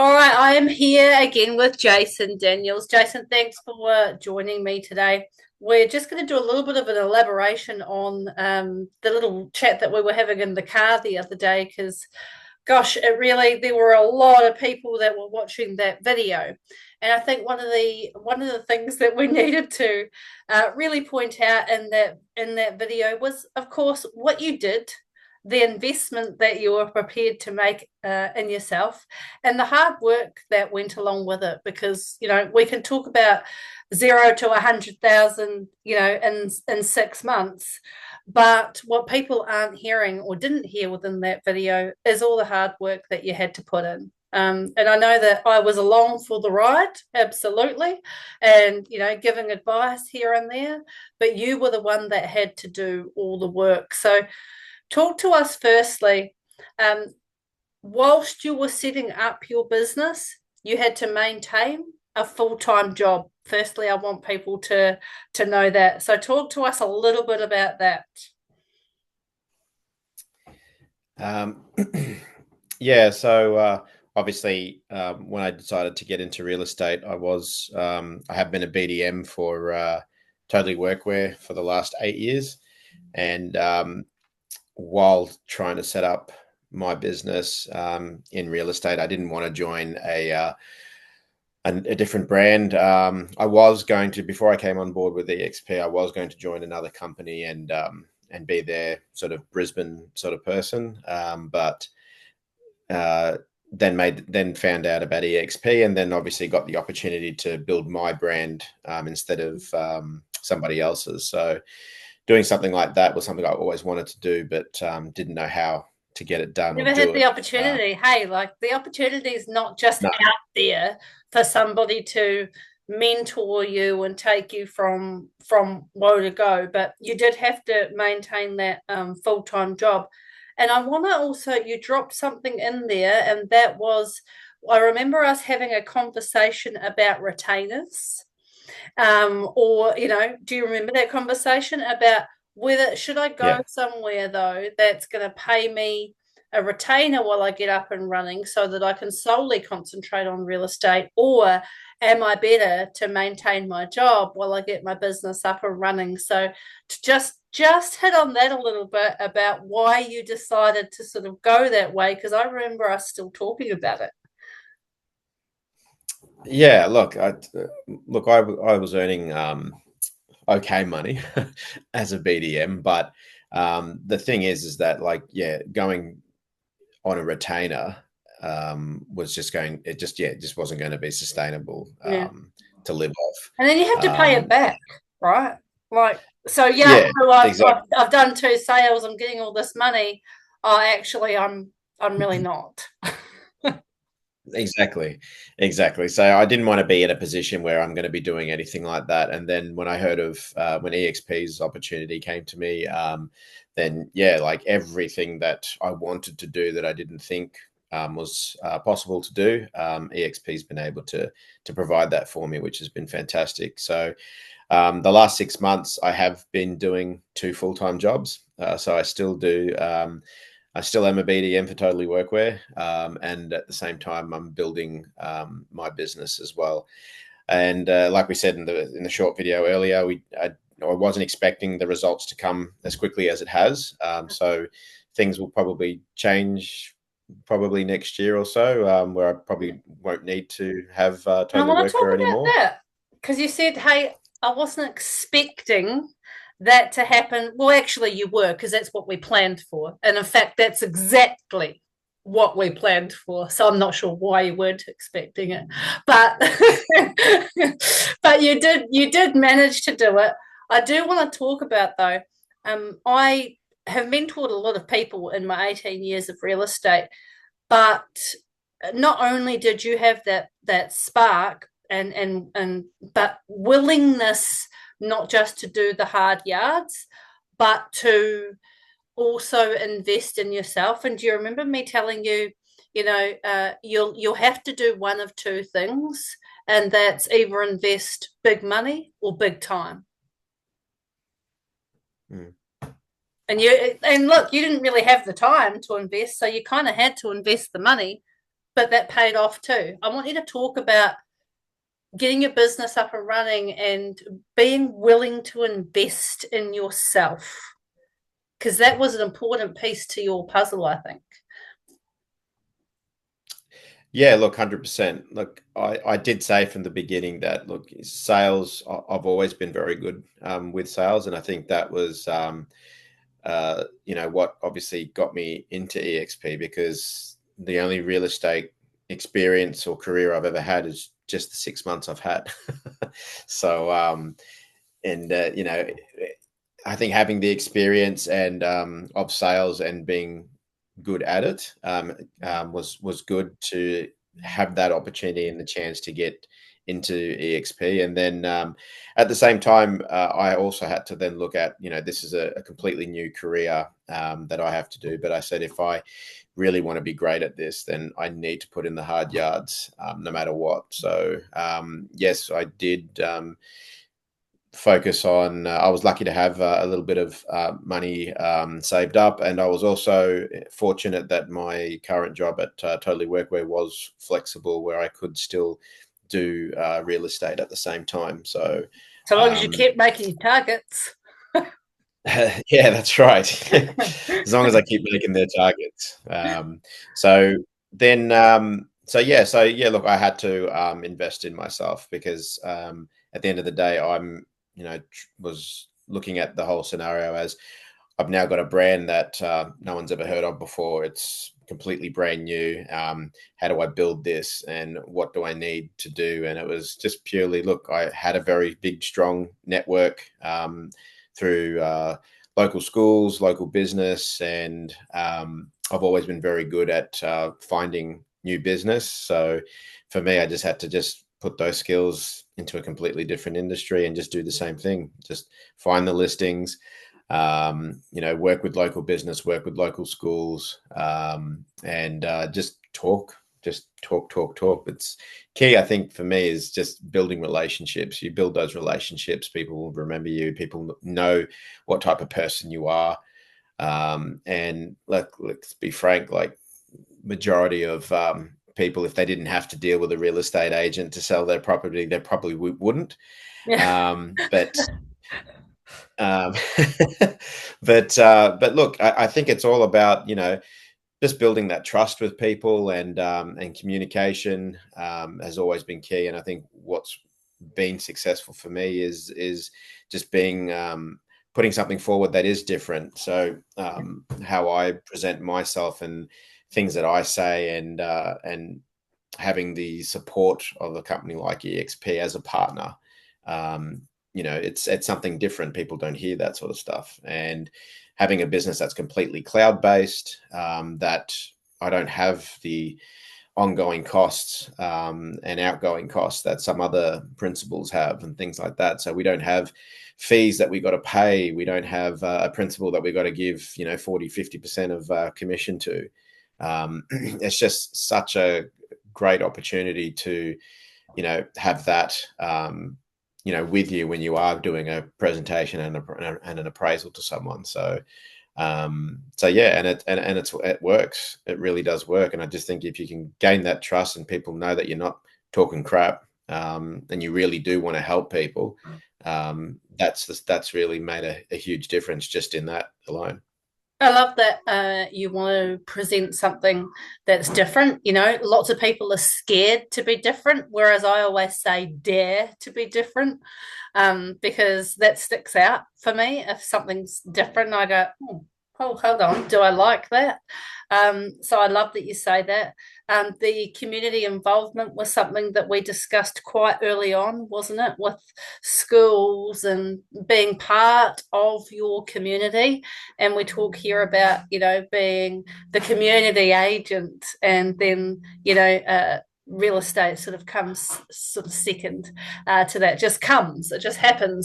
All right, I am here again with Jason Daniels. Jason, thanks for joining me today. We're just going to do a little bit of an elaboration on the little chat that we were having in the car the other day, because, gosh, there were a lot of people that were watching that video, and I think one of the things that we needed to really point out in that video was, of course, what you did, the investment that you were prepared to make in yourself, and the hard work that went along with it. Because we can talk about 0 to 100,000, in 6 months, but what people aren't hearing or didn't hear within that video is all the hard work that you had to put in. And I know that I was along for the ride, absolutely, and giving advice here and there, but you were the one that had to do all the work. So, talk to us firstly. Um, whilst you were setting up your business, you had to maintain a full-time job. Firstly, I want people to know that. So talk to us a little bit about that. Um, yeah, so obviously, when I decided to get into real estate, I have been a BDM for Totally Workwear for the last 8 years, and while trying to set up my business in real estate, I didn't want to join a different brand. I was going to, before I came on board with EXP, I was going to join another company and be their sort of Brisbane sort of person. But uh, then found out about EXP, and then obviously got the opportunity to build my brand instead of somebody else's. So doing something like that was something I always wanted to do, but didn't know how to get it done or Never had do the it. opportunity. Hey, like, the opportunity is not just No, out there for somebody to mentor you and take you from woe to go, but you did have to maintain that full-time job. And I want to also, you dropped something in there, and that was, I remember us having a conversation about retainers. Or, do you remember that conversation about whether should I go yeah. somewhere though that's going to pay me a retainer while I get up and running so that I can solely concentrate on real estate, or am I better to maintain my job while I get my business up and running? So to just hit on that a little bit about why you decided to sort of go that way, because I remember us still talking about it. Yeah, I was earning okay money as a BDM, but the thing is that like yeah, going on a retainer was just going. It just wasn't going to be sustainable Yeah. to live off. And then you have to pay it Um, back, right? Like, so yeah, yeah, so I've, exactly. I've, I've done two sales, I'm getting all this money. Oh, actually, I'm really not. Exactly. So I didn't want to be in a position where I'm going to be doing anything like that. And then when I heard of when EXP's opportunity came to me, then yeah, like everything that I wanted to do that I didn't think was possible to do, EXP's been able to provide that for me, which has been fantastic. So the last 6 months, I have been doing two full-time jobs. So I still do. I still am a BDM for Totally Workwear, and at the same time, I'm building my business as well. And like we said in the short video earlier, I wasn't expecting the results to come as quickly as it has. So things will probably change probably next year or so, where I probably won't need to have And I Totally want to talk Workwear about anymore. that because you said, hey, I wasn't expecting that to happen. Well, actually, you were, because that's what we planned for. And in fact, that's exactly what we planned for. So I'm not sure why you weren't expecting it, but but you did manage to do it. I do want to talk about though. I have mentored a lot of people in my 18 years of real estate, but not only did you have that spark and but willingness not just to do the hard yards, but to also invest in yourself. And do you remember me telling you, you'll have to do one of two things, and that's either invest big money or big time. Mm. And look, you didn't really have the time to invest, so you kind of had to invest the money. but that paid off too. I want you to talk about getting your business up and running and being willing to invest in yourself, because that was an important piece to your puzzle, I think. Yeah, look, 100%. Look, I did say from the beginning that, look, sales, I've always been very good with sales. And I think that was, what obviously got me into EXP, because the only real estate experience or career I've ever had is just the 6 months I've had. So, and, I think having the experience and of sales and being good at it was good to have that opportunity and the chance to get into EXP. And then at the same time, I also had to then look at, this is a completely new career that I have to do. But I said, if I really want to be great at this, then I need to put in the hard yards, no matter what. So yes, I did. Focus on I was lucky to have a little bit of money saved up, and I was also fortunate that my current job at Totally Workwear was flexible, where I could still do real estate at the same time. So So long as you um, keep making your targets. yeah, that's right. As long as I keep making their targets. So then so yeah, look, I had to invest in myself, because at the end of the day, I'm was looking at the whole scenario as, I've now got a brand that no one's ever heard of before. It's completely brand new. How do I build this, and what do I need to do? And it was just purely, look, I had a very big, strong network through local schools, local business, and I've always been very good at finding new business. So for me, I just had to just put those skills into a completely different industry and just do the same thing. Just find the listings, work with local business, work with local schools, and just talk. It's key, I think, for me, is just building relationships. You build those relationships, people will remember you, people know what type of person you are. And let's be frank, like, majority of people, if they didn't have to deal with a real estate agent to sell their property, they probably wouldn't. Yeah. But um, but look, I think it's all about, just building that trust with people, and communication has always been key. And I think what's been successful for me is just being putting something forward that is different. So how I present myself and things that I say, and having the support of a company like EXP as a partner. It's something different. People don't hear that sort of stuff. And having a business that's completely cloud based, that I don't have the ongoing costs and outgoing costs that some other principals have, and things like that. So we don't have fees that we got to pay. We don't have a principal that we got to give 40-50% of commission to. It's just such a great opportunity to have that with you when you are doing a presentation and an appraisal to someone. So yeah, it works. It really does work. And I just think, if you can gain that trust and people know that you're not talking crap, and you really do want to help people, that's really made a huge difference just in that alone. I love that you want to present something that's different. Lots of people are scared to be different, whereas I always say dare to be different, because that sticks out for me. If something's different, I go, oh, hold on, do I like that? So I love that you say that. The community involvement was something that we discussed quite early on, wasn't it? With schools and being part of your community. And we talk here about, being the community agent, and then, real estate sort of comes sort of second to that. It just happens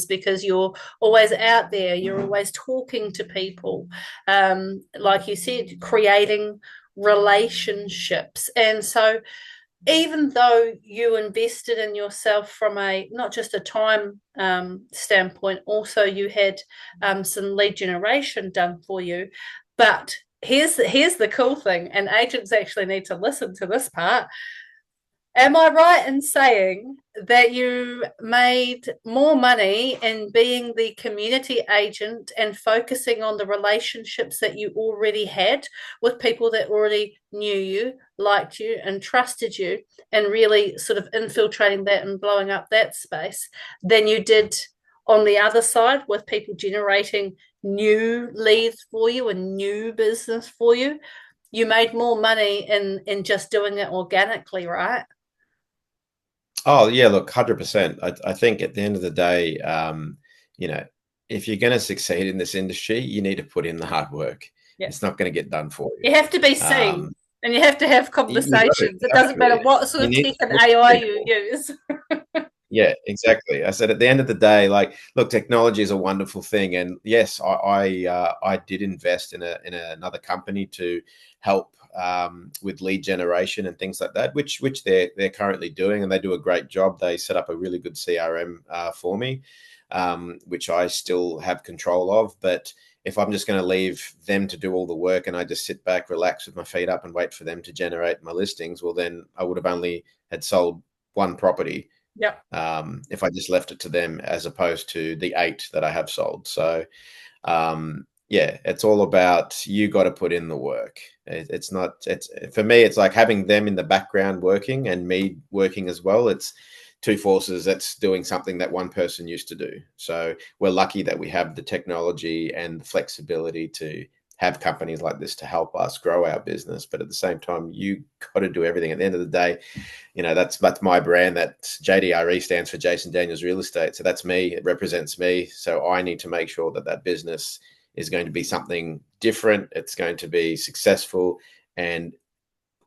because you're always out there, you're always talking to people, like you said, creating relationships. And so even though you invested in yourself from a not just a time standpoint, also you had some lead generation done for you, but here's the cool thing, and agents actually need to listen to this part. Am I right in saying that you made more money in being the community agent and focusing on the relationships that you already had with people that already knew you, liked you, and trusted you, and really sort of infiltrating that and blowing up that space than you did on the other side with people generating new leads for you and new business for you? You made more money in just doing it organically, right? Oh yeah, look, 100%. I think at the end of the day, you know, if you're going to succeed in this industry, you need to put in the hard work. Yeah. It's not going to get done for you. You have to be seen Um, and you have to have conversations. It you have doesn't matter to. what sort You of need tech to and talk to AI you people. use. Yeah, exactly. I said at the end of the day, like, look, technology is a wonderful thing, and yes, I did invest in another company to help with lead generation and things like that, which they're currently doing, and they do a great job. They set up a really good CRM for me, which I still have control of. But if I'm just going to leave them to do all the work and I just sit back, relax with my feet up, and wait for them to generate my listings, well, then I would have only had sold one property Yep. if I just left it to them as opposed to the 8 that I have sold. So, yeah, it's all about you got to put in the work. It's not, it's for me, it's like having them in the background working and me working as well. It's two forces that's doing something that one person used to do. So, we're lucky that we have the technology and the flexibility to have companies like this to help us grow our business. But at the same time, you got to do everything. At the end of the day, that's my brand. That JDRE stands for Jason Daniels Real Estate. So that's me. It represents me. So I need to make sure that that business is going to be something different. It's going to be successful, and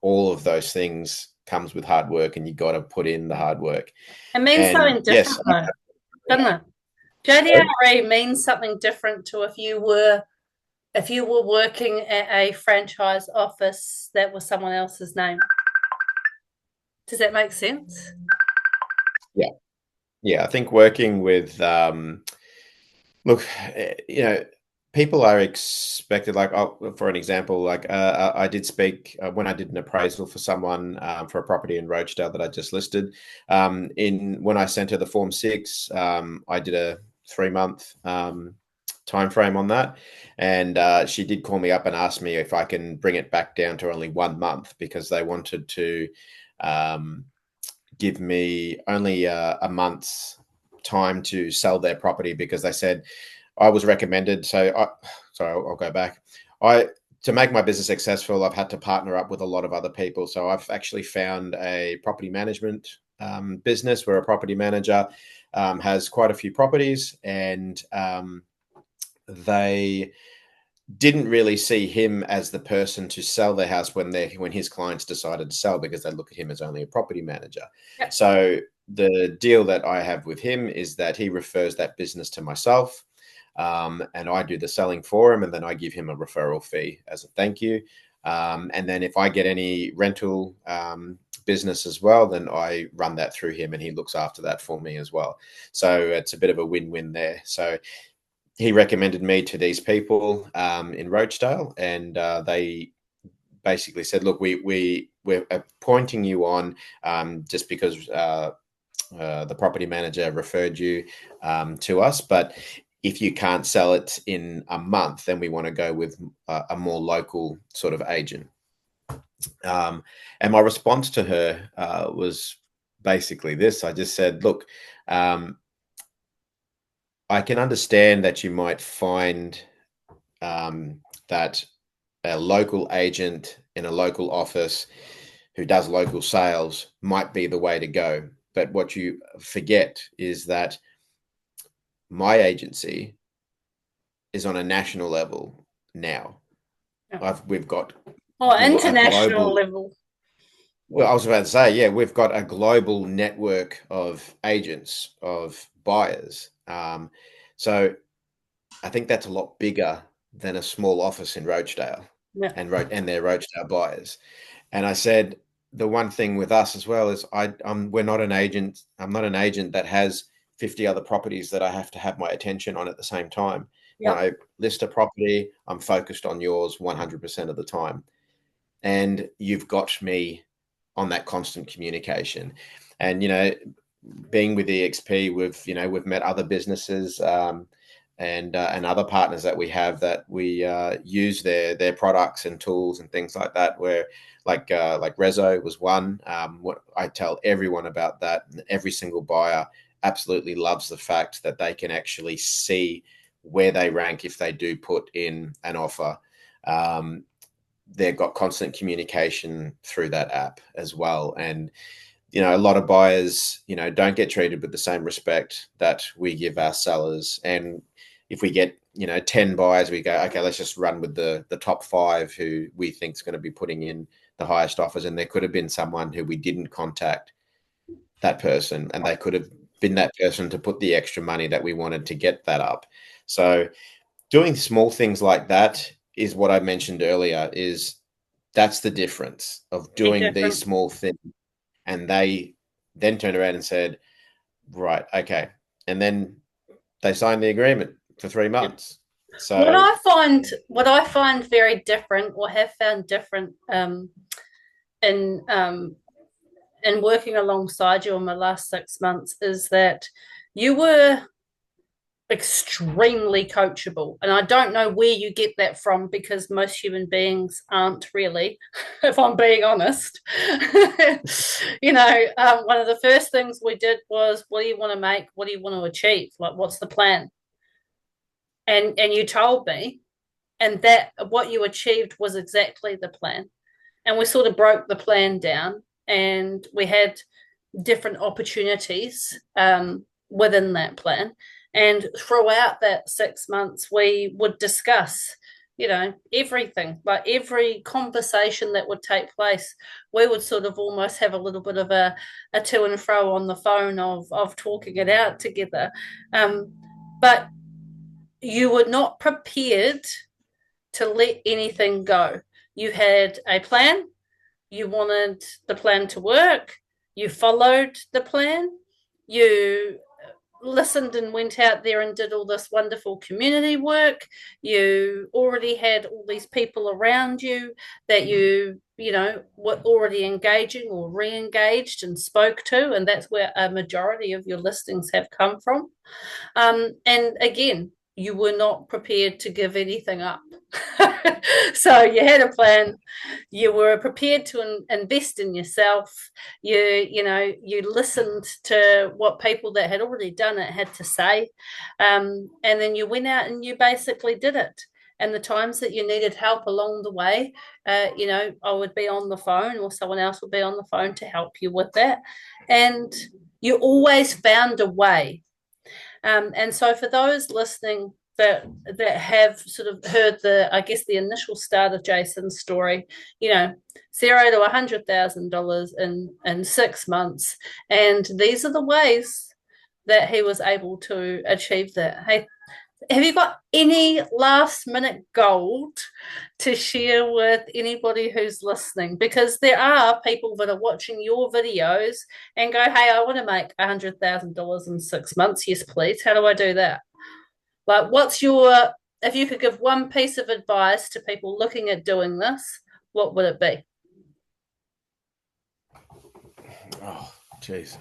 all of those things comes with hard work, and you got to put in the hard work. It means And something yes, different though, doesn't it? sorry? JDRA means something different to if you were working at a franchise office that was someone else's name. Does that make sense? Yeah, yeah. I think working with look, people are expected, like, oh, for an example, like I did speak when I did an appraisal for someone for a property in Rochedale that I just listed. In when I sent her the Form 6, I did a 3-month time frame on that, and she did call me up and ask me if I can bring it back down to only 1 month because they wanted to um, give me only a month's time to sell their property because they said I was recommended. Sorry, I'll go back. I To make my business successful, I've had to partner up with a lot of other people. So I've actually found a property management business where a property manager has quite a few properties, and they didn't really see him as the person to sell their house when his clients decided to sell because they look at him as only a property manager. Yep. So the deal that I have with him is that he refers that business to myself, and I do the selling for him, and then I give him a referral fee as a thank you. And then if I get any rental business as well, then I run that through him, and he looks after that for me as well. So it's a bit of a win-win there. So he recommended me to these people in Rochedale, and they basically said, "Look, we're appointing you on just because the property manager referred you to us, but if you can't sell it in a month, then we want to go with a more local sort of agent." And my response to her was basically this: I just said, "Look." I can understand that you might find that a local agent in a local office who does local sales might be the way to go. But what you forget is that my agency is on a national level now. Yep. We've got Or a international global. level. Well, I was about to say, yeah, we've got a global network of agents, of buyers. So I think that's a lot bigger than a small office in Rochedale Yeah. and their Rochedale buyers. And I said the one thing with us as well is we're not an agent. I'm not an agent that has 50 other properties that I have to have my attention on at the same time. when Yep. I list a property, I'm focused on yours 100% of the time. And you've got me on that constant communication. And, being with EXP, we've met other businesses, and other partners that we have that we use their products and tools and things like that. Where like Rezo was one. What I tell everyone about that, and every single buyer absolutely loves the fact that they can actually see where they rank if they do put in an offer. Um, they've got constant communication through that app as well. And a lot of buyers, don't get treated with the same respect that we give our sellers. And if we get, 10 buyers, we go, okay, let's just run with the top 5 who we think is going to be putting in the highest offers. And there could have been someone who we didn't contact that person, and they could have been that person to put the extra money that we wanted to get that up. So doing small things like that is what I mentioned earlier, is that's the difference of Very doing these different. small things. And they then turned around and said, right, okay. And then they signed the agreement for 3 months. What So I find, what I find very different, or have found different, in working alongside you in the last 6 months, is that you were extremely coachable. And I don't know where you get that from, because most human beings aren't really, if I'm being honest. One of the first things we did was, what do you want to make? What do you want to achieve? Like, what's the plan? And you told me, and that what you achieved was exactly the plan. And we sort of broke the plan down, and we had different opportunities within that plan. And throughout that 6 months, we would discuss, everything, like every conversation that would take place. We would sort of almost have a little bit of a to and fro on the phone of talking it out together. But you were not prepared to let anything go. You had a plan, you wanted the plan to work, you followed the plan, you listened and went out there and did all this wonderful community work. You already had all these people around you that were already engaging or re-engaged and spoke to, and that's where a majority of your listings have come from. And again, you were not prepared to give anything up. So you had a plan, you were prepared to invest in yourself. You listened to what people that had already done it had to say, and then you went out and you basically did it. And the times that you needed help along the way, I would be on the phone, or someone else would be on the phone to help you with that. And you always found a way. And so for those listening that have sort of heard the initial start of Jason's story, 0 to $100,000 in 6 months, and these are the ways that he was able to achieve that. Hey, have you got any last minute gold to share with anybody who's listening? Because there are people that are watching your videos and go, hey, I want to make $100,000 in 6 months. Yes, please. How do I do that? Like, if you could give one piece of advice to people looking at doing this, what would it be? oh geez.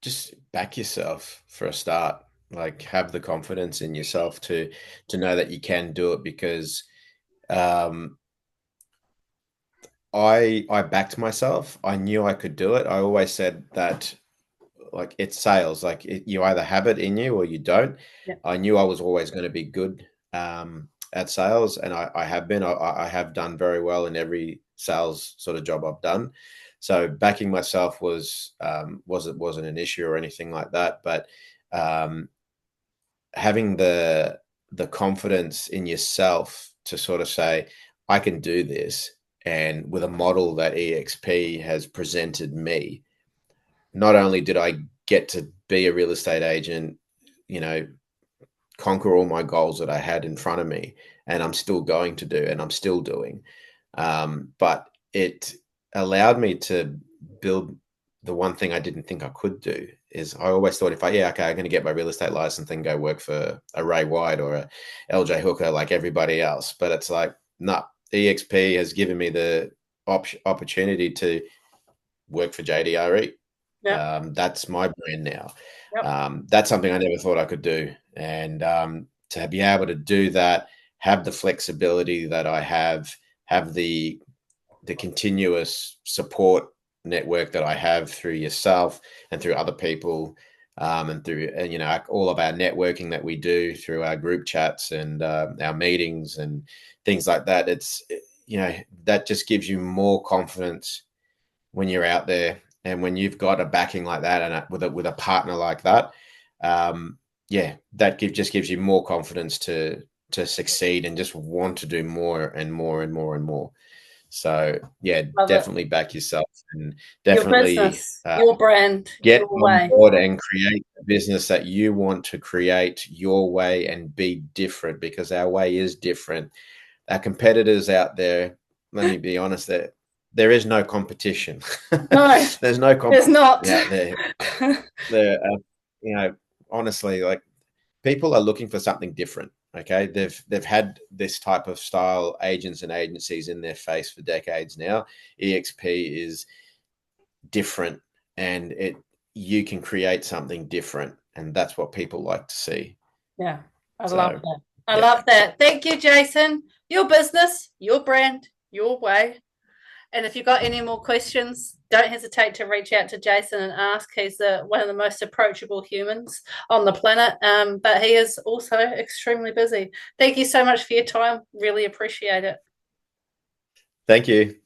Just back yourself for a start. Like, have the confidence in yourself to know that you can do it, because um I backed myself. I knew I could do it. I always said that, like, it's sales. Like, you either have it in you or you don't. Yeah. I knew I was always going to be good at sales, and I have been. I have done very well in every sales sort of job I've done. So backing myself wasn't an issue or anything like that. But um, having the confidence in yourself to sort of say, I can do this, and with a model that EXP has presented me, not only did I get to be a real estate agent, you know, conquer all my goals that I had in front of me, and I'm still going to do, and I'm still doing. But it allowed me to build the one thing I didn't think I could do, is I always thought if I'm going to get my real estate license and go work for a Ray White or a LJ Hooker like everybody else. But it's like, no, EXP has given me the opportunity to work for JDRE. Yeah. That's my brand now. Yep. That's something I never thought I could do. And to be able to do that, have the flexibility that I have the continuous support network that I have through yourself and through other people, and through all of our networking that we do through our group chats and our meetings and things like that. That just gives you more confidence when you're out there, and when you've got a backing like that and with a partner like that. That just gives you more confidence to succeed and just want to do more and more and more and more. So yeah, Love it. definitely back yourself and Your definitely business, your brand, get your on way. board and create a business that you want to create your way and be different, because our way is different. Our competitors out there, let me be honest, there is no competition. No, There's no there's competition not. out there. There, honestly, like, people are looking for something different. Okay, they've had this type of style agents and agencies in their face for decades now. EXP is different, and you can create something different, and that's what people like to see. Yeah, I love So that. I yeah, love that. Thank you, Jason. Your business, your brand, your way. And if you've got any more questions, don't hesitate to reach out to Jason and ask. He's one of the most approachable humans on the planet, but he is also extremely busy. Thank you so much for your time. Really appreciate it. thank you.